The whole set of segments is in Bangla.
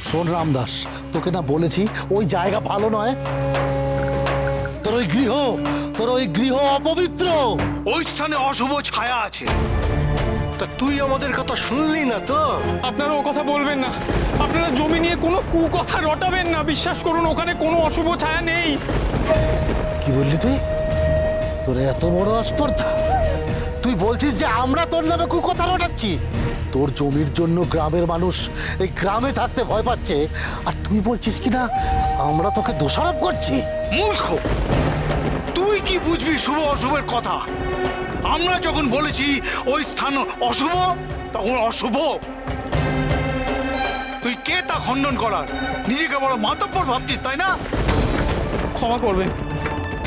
শোন রামদাস, তোকে না বলেছি ওই জায়গা ভালো নয়। তোর ওই গৃহ অপবিত্র। ওই স্থানে অশুভ ছায়া আছে। তা তুই আমাদের কথা শুনলি না তো? আপনারা ও কথা বলবেন না, আপনারা জমি নিয়ে কোনো কুকথা রটাবেন না। বিশ্বাস করুন, ওখানে কোনো অশুভ ছায়া নেই। কি বললি তুই? তোর এত বড় আস্পর্ধা! তুই বলছিস যে আমরা তোর নামে কুকথা রটাচ্ছি? তোর জমির জন্য গ্রামের মানুষ এই গ্রামে থাকতে ভয় পাচ্ছে, আর তুই বলছিস কিনা আমরা তোকে দোষারোপ করছি? মূর্খ! তুই কি বুঝবি শুভ অশুভের কথা? আমরা যখন বলেছি ওই স্থান অশুভ, তখন অশুভ। তুই কে তা খণ্ডন করার? নিজেকে বড় মাতব্বর ভাবছিস, তাই না? ক্ষমা করবেন,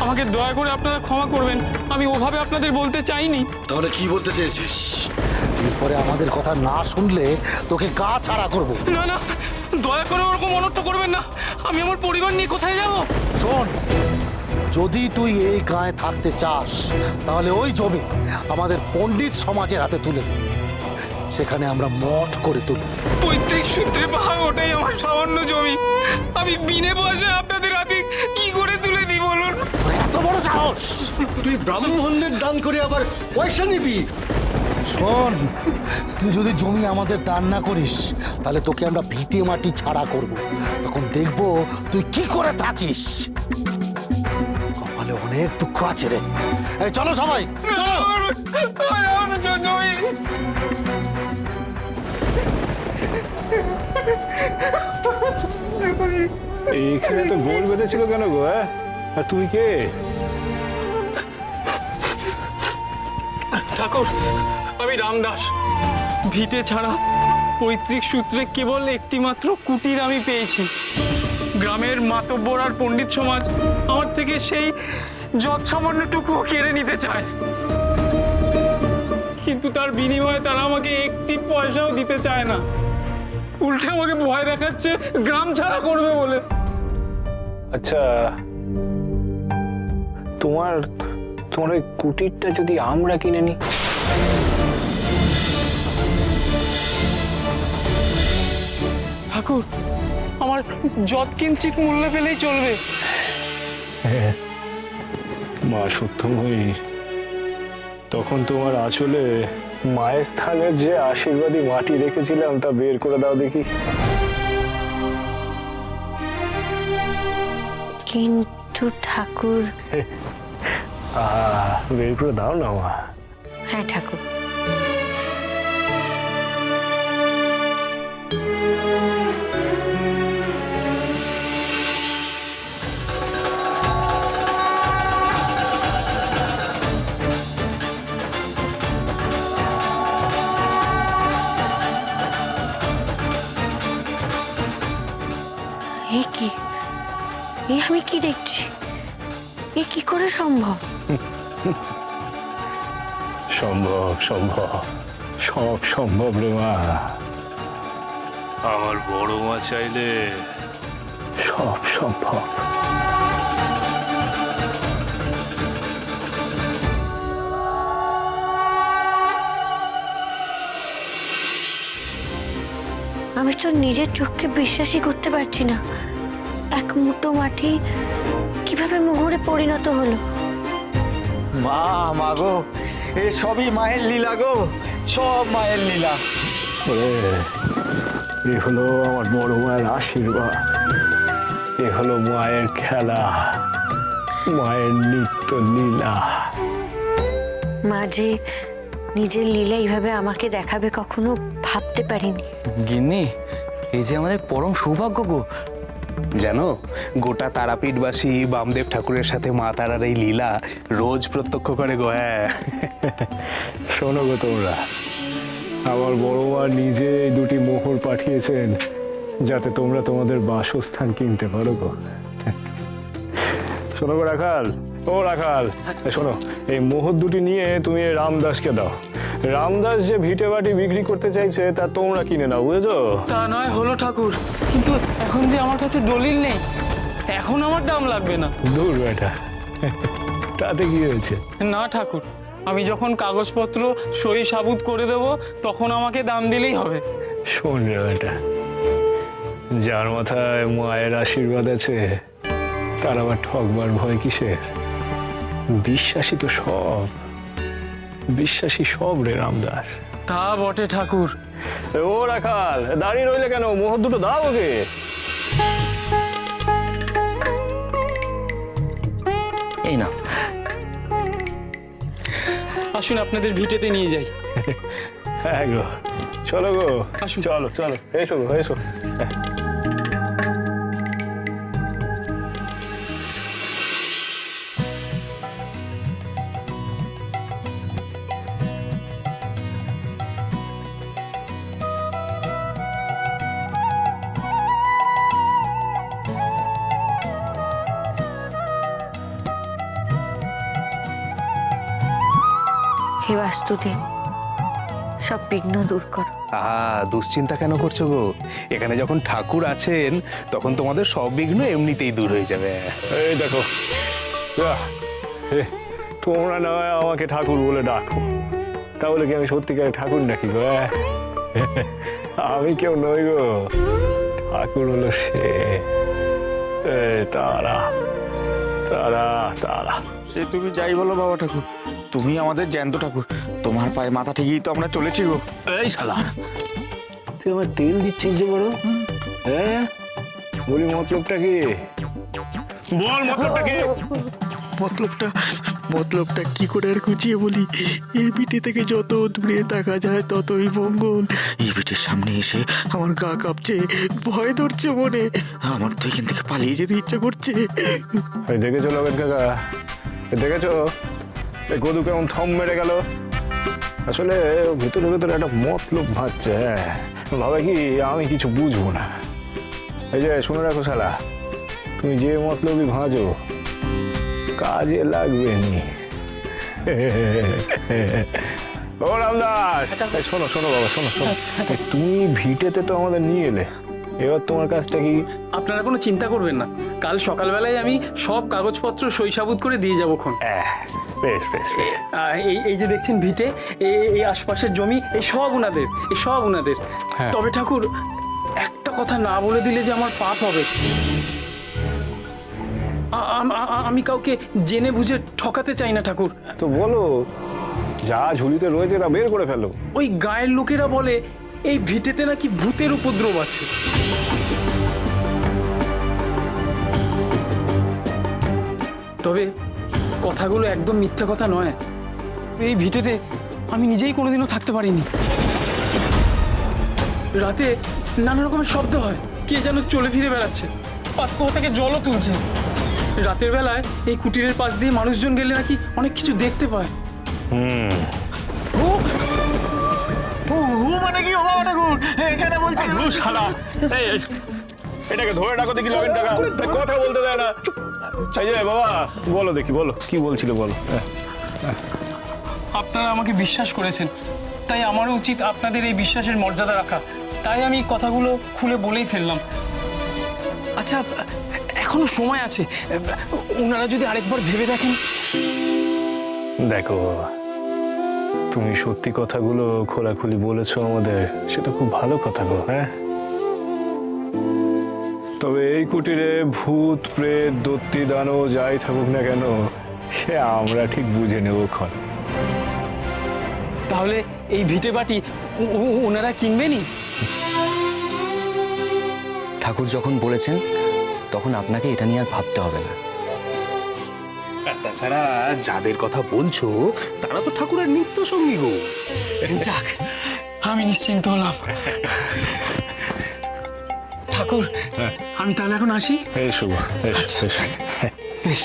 আমাকে দয়া করে আপনারা ক্ষমা করবেন। আমি ওভাবে আপনাদের বলতে চাইনি। তাহলে কি বলতে চেয়েছিস? এরপরে আমাদের কথা না শুনলে তোকে গা ছাড়া করবো। না না, দয়া করে ওরকম অনর্থ করবেন না। আমি আমার পরিবার নিয়ে কোথায় যাব? শোন, যদি তুই এই গায়ে থাকতে চাস তাহলে ওই জমি আমাদের পণ্ডিত সমাজের হাতে তুলে দে। সেখানে আমরা মঠ করে তুলব। পৈতৃক সূত্রে পাওয়া ওটাই আমার সামান্য জমি। আমি বিনে পয়সায় আপনাদের হাতে কি করে তুলে দিই বলুন? তোর এত বড় সাহস! তুই ব্রাহ্মণদের দান করে আবার পয়সা নিবি? শোন, তুই যদি জমি আমাদের দান না করিস তাহলে তোকে আমরা ভিটে মাটি ছাড়া করব। তখন দেখবো তুই কি করে থাকিস। কপালে অনেক দুঃখ আছে রে। এই চলো সবাই, চলো। আমার জমি এইখানে তো গোল বেঁধেছিল কেন গো? আর তুই কে? ঠাকুর, আমি রামদাস। ভিটে ছাড়া পৈতৃক সূত্রে কেবল একটি মাত্র কুটির আমি পেয়েছি। গ্রামের মাতব্বর আর পণ্ডিত সমাজ আমার থেকে সেই যৎসামান্যটুকু কেড়ে নিতে চায়, কিন্তু তার বিনিময়ে তারা আমাকে একটি পয়সাও দিতে চায় না। উল্টে আমাকে ভয় দেখাচ্ছে গ্রাম ছাড়া করবে বলে। আচ্ছা, তোমার ওই কুটিরটা যদি আমরা কিনে নিই? ঠাকুর, আমার যৎকিঞ্চিত মূল্য পেলেই চলবে। মা সত্যময়ী, তখন তোমার আঁচলে মায়ের স্থানের যে আশীর্বাদী মাটি রেখেছিলাম তা বের করে দাও দেখি। কিন্তু ঠাকুর। বের করে দাও না মা। হ্যাঁ ঠাকুর। এ কি? এ আমি কি দেখছি? এ কি করে সম্ভব? সম্ভব সম্ভব, সব সম্ভব রে মা। আমার বড় মা চাইলে সব সম্ভব। আমি তো নিজের চোখকে বিশ্বাসই করতে পারছি না। এক মুঠো মাটি কিভাবে মোহরে পরিণত হলো? মা গো, এ সবই মায়ের লীলা গো, সব মায়ের লীলা। এ হলো আমার বড় মায়ের আশীর্বাদ, এ হলো মায়ের খেলা, মায়ের নিত্য লীলা। মা যে নিজের লীলা এইভাবে আমাকে দেখাবে কখনো ভাবতে পারিনি। গিন্নি, এই যে আমাদের পরম সৌভাগ্য গো। জানো, গোটা তারাপীঠবাসী বামদেব ঠাকুরের সাথে মা তারার এই লীলা রোজ প্রত্যক্ষ করে গো। হ্যাঁ, শোনো গো তোমরা, আমার বড় মা নিজে এই দুটি মোহর পাঠিয়েছেন যাতে তোমরা তোমাদের বাসস্থান কিনতে পারো গো। শোনো গো রাখাল, ও রাখাল, শোনো, এই মোহর দুটি নিয়ে তুমি রামদাসকে দাও। রামদাস যে ভিটে বাটি বিক্রি করতে চাইছে তা তোমরা কিনে নাও, বুঝেছো? তা নয় হলো ঠাকুর, কিন্তু এখন যে আমার কাছে দলিল নেই, এখন আমার দাম লাগবে না। দূর বেটা, তাতে কি হয়েছে? না ঠাকুর, আমি যখন কাগজপত্র সই সাবুত করে দেব তখন আমাকে দাম দিলেই হবে। শোন রে বেটা, যার মাথায় মায়ের আশীর্বাদ আছে তার আবার ঠকবার ভয় কিসের? বিশ্বাসী তো সব, বিশ্বাসী সব রে রামদাস। তা বটে ঠাকুর। ও রাখাল, দাঁড়িয়ে রইলে কেন? মোহর দুটো দাও ওকে। এই না, আসুন আপনাদের ভিটেতে নিয়ে যাই। হ্যাঁ গো, চলো গো, আসুন। চলো চলো, এসো গো, এসো। হে বাস্তুদেব, সব বিঘ্ন দূর করো। দুশ্চিন্তা কেন করছো গো? এখানে যখন ঠাকুর আছেন তখন তোমাদের সব বিঘ্ন এমনিতেই দূর হয়ে যাবে। এই দেখো, তোমরা না হয় আমাকে ঠাকুর বলে ডাকো, তাহলে কি আমি সত্যিকারের ঠাকুর নাকি গো? আমি কেউ নই গো, ঠাকুর হলো সে। তারা তারা তারা। সে তুমি যাই বলো বাবা ঠাকুর, তুমি আমাদের জ্যান্ত ঠাকুর। তোমার পায়ে মাথা ঠেকিয়ে তো আমরা চলেছি গো। এই শালা, তুই আমার তেল দিচ্ছিস যে বড়? হ্যাঁ, বলি মতলবটা কি? বল মতলবটা কি? মতলবটা কি করে আর খুঁজিয়ে বলি? এই পিঠে থেকে যত দূরে দেখা যায় ততই মঙ্গল। এই পিঠের সামনে এসে আমার গা কাঁপছে, ভয় ধরছে মনে। আমার তো এখান থেকে পালিয়ে যেতে ইচ্ছা করছে। এই দেখেছো লগেন কাকা, দেখেছো এই গদু কেমন থম মেরে গেল? আসলে ভেতরে ভেতরে একটা মতলব ভাবছে। হ্যাঁ, ভাবে কি আমি কিছু বুঝবো না। এই যে শুনে রাখো শালা, তুমি যে মতলবই ভাঁজো কাজে লাগবে নি। ও রামদাস, এই শোনো শোনো বাবা, শোনো শোনো, তুমি ভিটেতে তো আমাদের নিয়ে এলে, এবার তোমার কাজটা কি? আপনারা কোনো চিন্তা করবেন না, কাল সকালবেলায় আমি সব কাগজপত্র সই সাবুত করে দিয়ে যাবো খন। বেশ বেশ বেশ। এই যে দেখছেন ভিটে, এই আশপাশের জমি, এই সব উনাদের, এই সব উনাদের। হ্যাঁ। তবে ঠাকুর, একটা কথা না বলে দিলে যে আমার পাপ হবে। আমি কাউকে জেনে বুঝে ঠকাতে চাই না ঠাকুর। তো বলো, যা ঝুলিতে রয়েছে তা বের করে ফেলো। ওই গায়ের লোকেরা বলে এই ভিটেতে নাকি ভূতের উপদ্রব আছে। তবে কথাগুলো একদম মিথ্যা কথা নয়। এই ভিটেতে আমি নিজেই কোনোদিনও থাকতে পারিনি। রাতে নানা রকমের শব্দ হয়, কে যেন চলে ফিরে বেড়াচ্ছে, পাতকুয়ো থেকে জলও তুলছে। রাতের বেলায় এই কুটিরের পাশ দিয়ে মানুষজন গেলে নাকি অনেক কিছু দেখতে পায়। মানে কি বাবা ঠাকুর এখানে বলছি? শালা, এটাকে ধরে রাখো দেখি লগেন টাকা, কথা বলতে দেয় না। এই যে বাবা, বলো দেখি, বলো কি বলছিল, বলো। আপনারা আমাকে বিশ্বাস করেছেন, তাই আমারও উচিত আপনাদের এই বিশ্বাসের মর্যাদা রাখা। তাই আমি কথাগুলো খুলে বলেই ফেললাম। আচ্ছা, এখনো সময় আছে, ওনারা যদি আরেকবার ভেবে দেখেন। দেখো বাবা, তুমি সত্যি কথাগুলো খোলাখুলি বলেছো আমাদের, সেটা খুব ভালো কথা গো। হ্যাঁ, তবে এই কুটিরে ভূত প্রেত দত্তি দানব যাই থাকুক না কেন, সে আমরা ঠিক বুঝে নেবো ক্ষণ। তাহলে এই ভিটে বাটি ওনারা কিনবেনই? ঠাকুর যখন বলেছেন তখন আপনাকে এটা নিয়ে আর ভাবতে হবে না। তাছাড়া যাদের কথা বলছো তারা তো ঠাকুরের নিত্য সঙ্গী গো। যাক, আমি নিশ্চিন্ত হলাম। ঠাকুর, আমি তাহলে এখন আসি। এই শুভ, বেশ।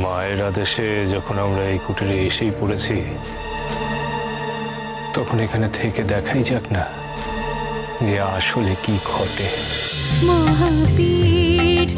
মায়ের আদেশে যখন আমরা এই কুটিরে এসেই পড়েছি, তখন এখানে থেকে দেখাই যাক না যে আসলে কি ঘটে। মহাপীঠ